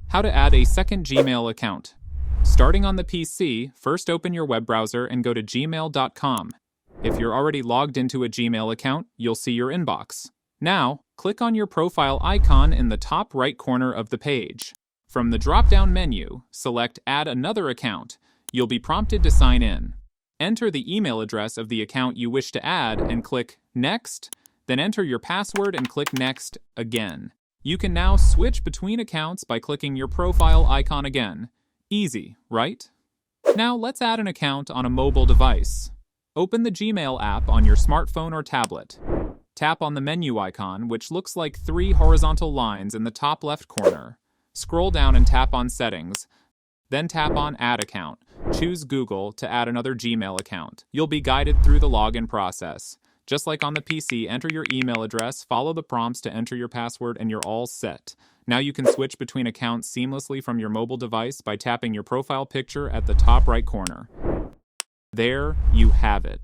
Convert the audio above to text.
How to add a second Gmail account. Starting on the PC, first open your web browser and go to gmail.com. If you're already logged into a Gmail account, you'll see your inbox. Now, click on your profile icon in the top right corner of the page. From the drop-down menu, select Add Another Account. You'll be prompted to sign in. Enter the email address of the account you wish to add and click Next, then enter your password and click Next again. You can now switch between accounts by clicking your profile icon again. Easy, right? Now let's add an account on a mobile device. Open the Gmail app on your smartphone or tablet. Tap on the menu icon, which looks like 3 horizontal lines in the top left corner. Scroll down and tap on Settings. Then tap on Add Account. Choose Google to add another Gmail account. You'll be guided through the login process. Just like on the PC, enter your email address, follow the prompts to enter your password, and you're all set. Now you can switch between accounts seamlessly from your mobile device by tapping your profile picture at the top right corner. There you have it.